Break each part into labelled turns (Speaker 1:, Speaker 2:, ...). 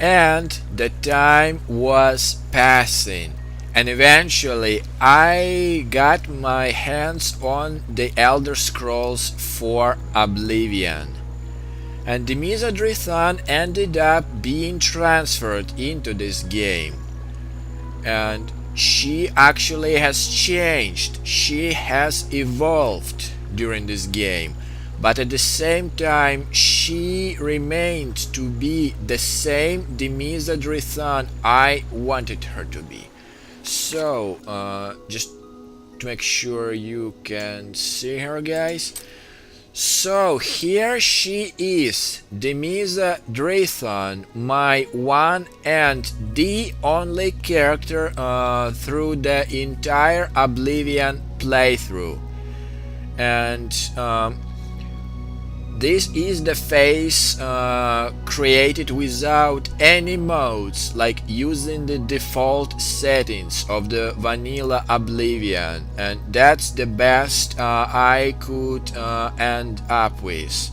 Speaker 1: and the time was passing, and eventually I got my hands on the Elder Scrolls for Oblivion. And the Mesadrithon ended up being transferred into this game. And she actually has changed. She has evolved during this game. But at the same time, she remained to be the same Demisa Drithon I wanted her to be. So, just to make sure you can see her, guys. So here she is, Demisa Draython, my one and the only character through the entire Oblivion playthrough. And this is the face created without any modes, like using the default settings of the vanilla Oblivion, and that's the best I could end up with.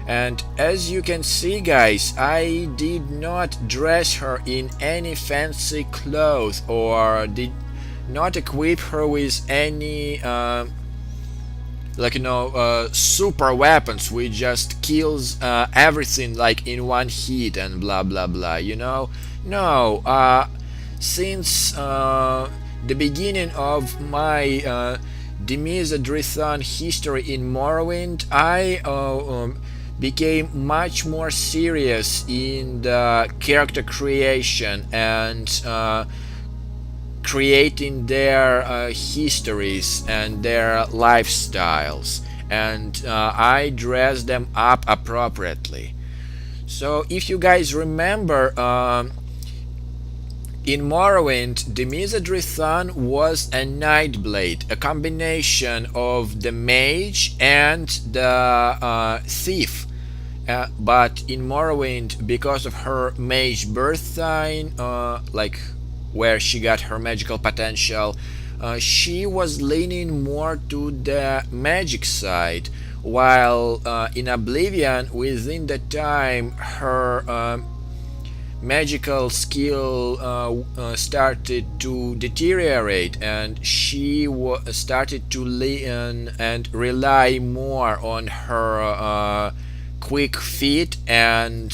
Speaker 1: And as you can see, guys, I did not dress her in any fancy clothes or did not equip her with any super weapons which just kills everything like in one hit and blah blah blah, no. Since the beginning of my Demisa Drithon history in Morrowind, I became much more serious in the character creation and creating their histories and their lifestyles, and I dress them up appropriately. So if you guys remember, in Morrowind, Demisa Drithon was a Nightblade, a combination of the mage and the thief. But in Morrowind, because of her mage birth sign, where she got her magical potential, she was leaning more to the magic side, while in Oblivion, within the time, her magical skill started to deteriorate, and she started to lean and rely more on her quick feet and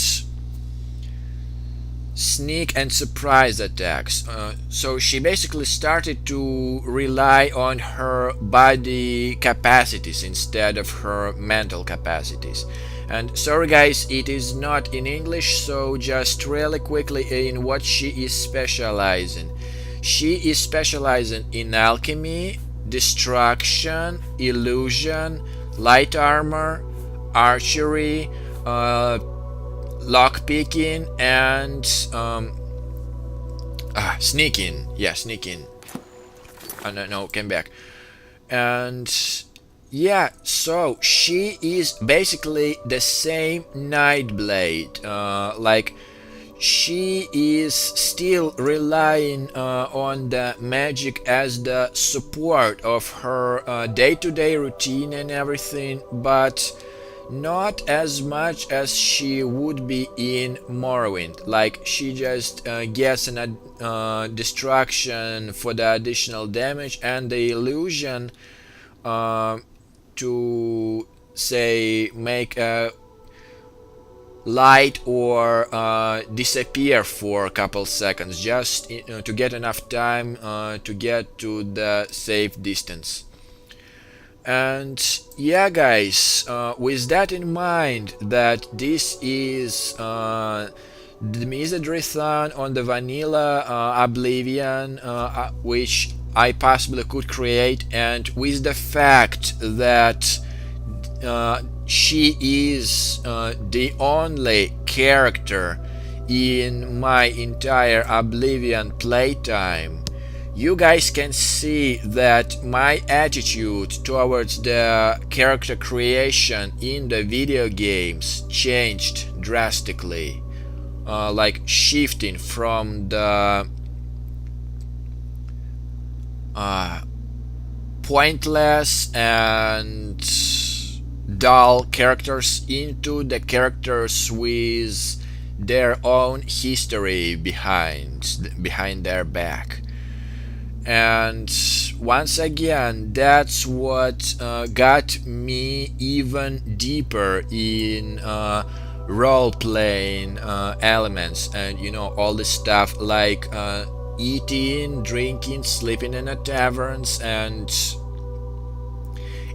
Speaker 1: sneak and surprise attacks. So she basically started to rely on her body capacities instead of her mental capacities. And sorry guys, it is not in English, so just really quickly in what she is specializing. She is specializing in alchemy, destruction, illusion, light armor, archery, lockpicking, and sneaking. Yeah, sneaking. No, came back. And yeah, so she is basically the same Nightblade. She is still relying on the magic as the support of her day-to-day routine and everything, but not as much as she would be in Morrowind. Like, she just gets an destruction for the additional damage and the illusion to, say, make a light or disappear for a couple seconds, just to get enough time to get to the safe distance. And yeah, guys, with that in mind, that this is the Mesadrithon on the vanilla Oblivion, which I possibly could create, and with the fact that she is the only character in my entire Oblivion playtime, you guys can see that my attitude towards the character creation in the video games changed drastically, like shifting from the pointless and dull characters into the characters with their own history behind their back. And once again, that's what got me even deeper in role playing elements, and all the stuff like eating, drinking, sleeping in the taverns. And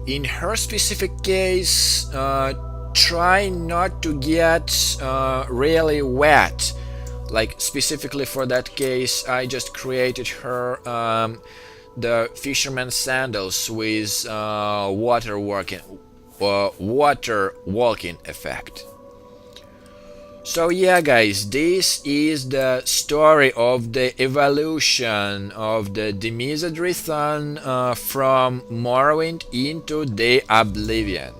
Speaker 1: in her specific case, try not to get really wet. Like specifically for that case, I just created her the fisherman's sandals with water walking effect. So yeah, guys, this is the story of the evolution of the Demised Rithon from Morrowind into the Oblivion.